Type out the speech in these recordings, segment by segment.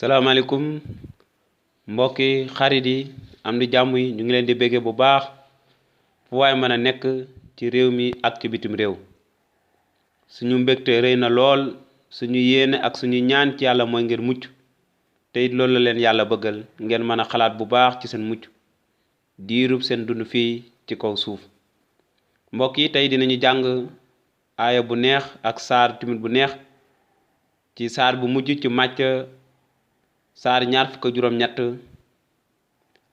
salaamaaleykum mbokki xarit yi am di jàmm yi ñu ngi leen di béggee bu baax fu waay mën a nekk ci réew mi ak ci bitim réew suñu mbégte rëy na lool suñu yéene ak suñu ñaan ci yàlla mooy ngeen mucc te it loolu la leen yàlla bëggal ngeen mën a xalaat bu baax ci seen mucc diirub seen dund fii ci kaw suuf mbokk yi tey dinañu jàng aaya bu neex ak saar timit bu neex ci saar bu mujj ci màcc saar ñaar fukk ak juróom ñett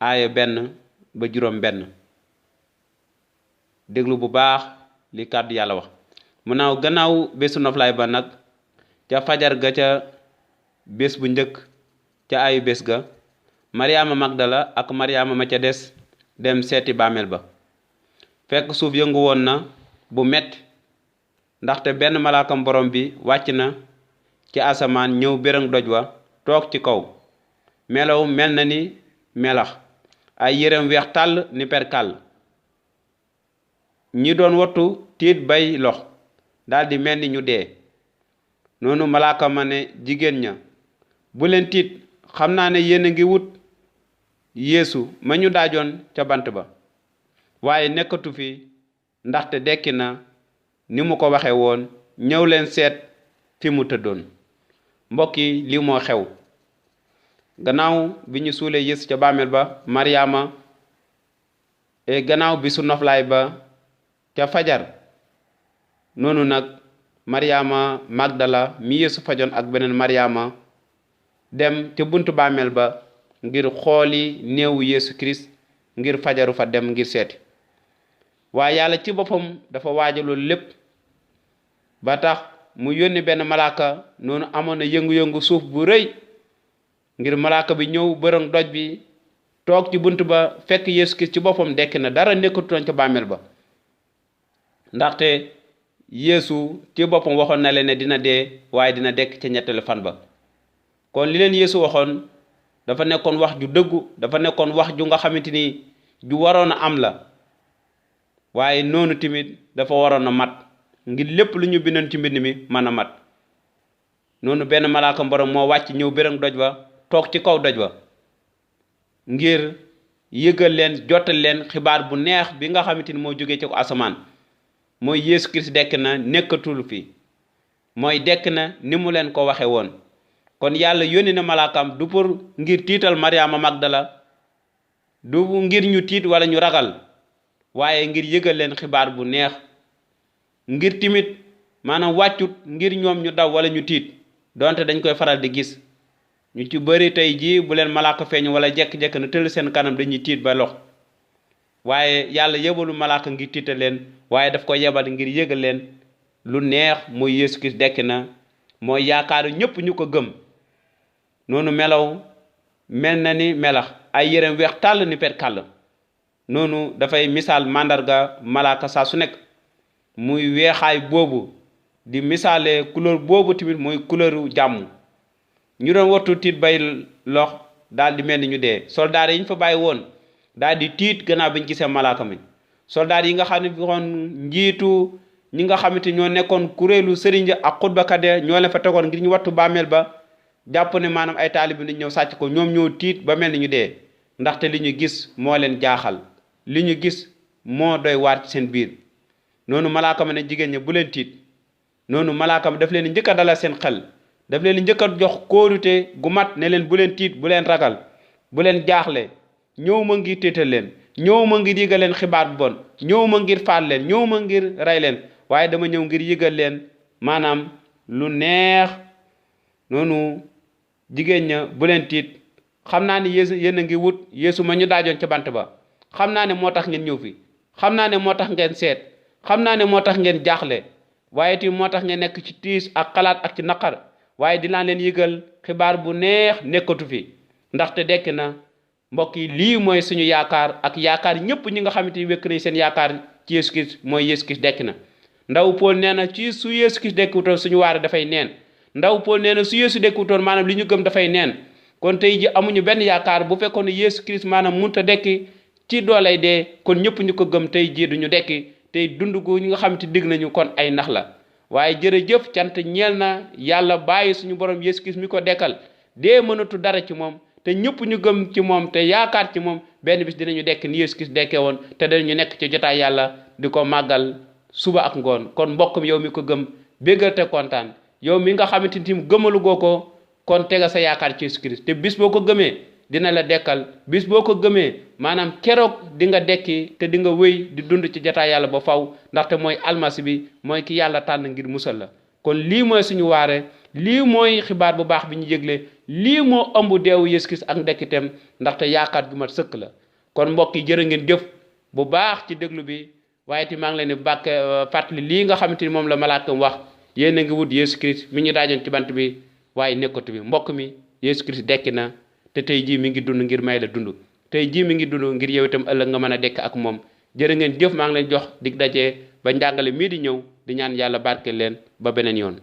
aaya 1 ba juróom 1 déglu bu baax li kàddu yàlla wax mu naaw gannaaw bésu noflaay ba nag ca fajar ga ca bés bu njëkk ca ayu bés ga Mariama Magdala ak Mariama ma ca des dem seeti bàmmeel ba fekk suuf yëngu woon na bu metti ndaxte benn malaakam borom bi wàcc na ci asamaan ñëw bérëng doj wa toog ci kaw melaw mel na ni melax ay yérem weex tàll ni perkal ñi doon wattu tiit bay lox daldi mel ni ñu dee noonu malaaka ma ne jigéen ña bu leen tiit xam naa ne yéen a ngi wut yeesu ma ñu daajoon ca bant ba waaye nekkatu fi ndaxte dekki na ni mu ko waxe woon ñëw leen seet fi mu tëddoon mbokk yi lii moo xew gannaaw bi ñu suulee yeesu ca bàmmeel ba Mariama gannaaw bisu noflaay ba ca fajar noonu nag Mariama Magdala mi yeesu fajoon ak beneen Mariama dem ca buntu bàmmeel ba ngir xooli néewu Yeesu Kirist ngir fajaru fa dem ngir seeti waaye yàlla ci boppam dafa waajaloon lépp ba tax mu yónni benn malaaka noonu amoon na yëngu-yëngu suuf bu rëy ngir malaaka bi ñëw bërëng doj bi toog ci bunt ba fekk Yeesu Kirist ci boppam dekki na dara nekkatuloon ca bàmmeel ba ndaxte Yeesu ci boppam waxoon na leen ne dina dee waaye dina dekk ca ñetteelu fan ba kon li leen Yeesu waxoon dafa nekkoon wax ju dëggu dafa nekkoon wax ju nga xamante ni ju waroon a am la waaye noonu tamit dafa waroon a mat ngir lépp lu ñu bindoon ci mbind mi mën a mat noonu benn malaaka borom moo wàcc ñëw bérëng doj ba toog ci kaw doj ba ngir yëgal leen jotal leen xibaar bu neex bi nga xamante ni moo jógee ci ko asamaan mooy Yeesu Kirist dekk na nekkatul fi mooy dekk na ni mu leen ko waxe woon kon yàlla yónni na malaakam du pour ngir tiital Mariama Magdala du ngir ñu tiit wala ñu ragal waaye ngir yëgal leen xibaar bu neex ngir timit maanaam wàccut ngir ñoom ñu daw wala ñu tiit donte dañ koy faral di gis ñu ci bëri tey jii bu leen malaaka feeñ wala jekk-jekk na tëll seen kanam dañuy tiit ba lox waaye yàlla yebalu malaaka ngir tiital leen waaye daf ko yebal ngir yëgal leen lu neex mooy Yeesu Kirist dekk na mooy yaakaaru ñëpp ñu ko gëm noonu melaw mel na ni melax ay yérem weex tàll ni perkal noonu dafay misaal màndarga malaaka saa su nekk muy weexaay boobu di misaale couleur boobu tamit mooy couleuru jàmm ñu doon wattu tiit bay lox daal di mel ni ñu dee soldaar yi ñu fa bàyyi woon daal di tiit gannaaw bi ñu gisee malaaka mi soldaar yi nga xam ne woon njiitu ñi nga xamante ñoo nekkoon kuréelu sëriñ ak xutbakat ñoo leen fa tegoon ngir ñu wattu bàmmeel ba jàpp ne maanaam ay taalibe dañ ñëw sàcc ko ñoom ñoo tiit ba mel ni ñu dee ndaxte li ñu gis moo leen jaaxal li ñu gis moo doy waar ci seen biir noonu malaaka ma ne jigéen ñi bu leen tiit noonu malaaka ma daf leen njëkk a dalal seen xel daf leen njëkk a jox kóolute gu mat ne leen bu leen tiit bu leen ragal bu leen jaaxle ñëw ma ngir tiital leen ñëw ma ngir yëgal leen xibaar bu bon ñëw ma ngir faat leen ñëw ma ngir rey leen waaye dama ñëw ngir yëgal leen maanaam lu neex noonu jigéen ña bu leen tiit xam naa ne yéen a ngi wut Yeesu ma ñu daajoon ca bant ba xam naa ne moo tax ngeen ñëw fi xam naa ne moo tax ngeen seet xam naa ne moo tax ngeen jaaxle waaye ti moo tax ngeen nekk ci tiis ak xalaat ak ci naqar waaye dinaa leen yëgal xibaar bu neex nekkatu fi ndaxte dekk na mbokk yi lii mooy suñu yaakaar ak yaakaar ñëpp ñi nga xamante ni wékk nañ seen yaakaar ci Yeesu Kirist mooy Yeesu Kirist dekk na ndaw Pool nee na ci su Yeesu Kirist dekkutoon suñu waare dafay neen ndaw Pool nee na su Yeesu dekkutoon maanaam li ñu gëm dafay neen kon tey ji amuñu benn yaakaar bu fekkoon ne Yeesu Kirist maanaam munta dekki ci doolay dee kon ñëpp ñu ko gëm tey jii duñu dekki tey dund gu ñi nga xamante dig nañu kon ay nax la waaye jërëjëf cant ñeel na yàlla bàyyi suñu borom Yeesu Kirist mi ko dekkal dee mënatu dara ci moom te ñëpp ñu gëm ci moom te yaakaar ci moom benn bis dinañu dekk ni Yeesu Kirist dekkee woon te dinañu nekk ci jotaay yàlla di ko màggal suba ak ngoon. kon mbokk mi yow mi ko gëm béggal te kontaan, yow mi nga xamante ni gëmalu goo ko kon tega sa yaakaar ci Yeesu Kirist te bis boo ko gëmee dina la dekkal, bis boo ko gëmee maanaam keroog di nga dekki te di nga wéy di dund ci jotaay yàlla ba faw, ndaxte mooy almasi bi, mooy ki yàlla tànn ngir musal la. kon lii mooy suñu waare, lii mooy xibaar bu baax bi ñu yëgle, lii moo ëmb deewu Yeesu Kirist ak ndekkiteem, ndaxte yaakaar ju mat sëkk la. kon mbokk yi jërë ngeen jëf bu baax ci déglu bi, waaye ti maa ngi leen di fàttali lii nga xamante ni moom la malaakam wax, yéen a ngi wut Yeesu Kirist mi ñu daajoon ci bant bi waaye nekkatu bi. mbokk mi Yeesu Kirist dekki na te tey jii mi ngi dund ngir may la dund, tey jii mi ngi dund ngir yow itam ëllëg nga mën a dekk ak moom. jërë ngeen jëf, maa ngi leen jox dig daje ba njàngale mii di ñëw, di ñaan yàlla barkeel leen ba beneen yoon.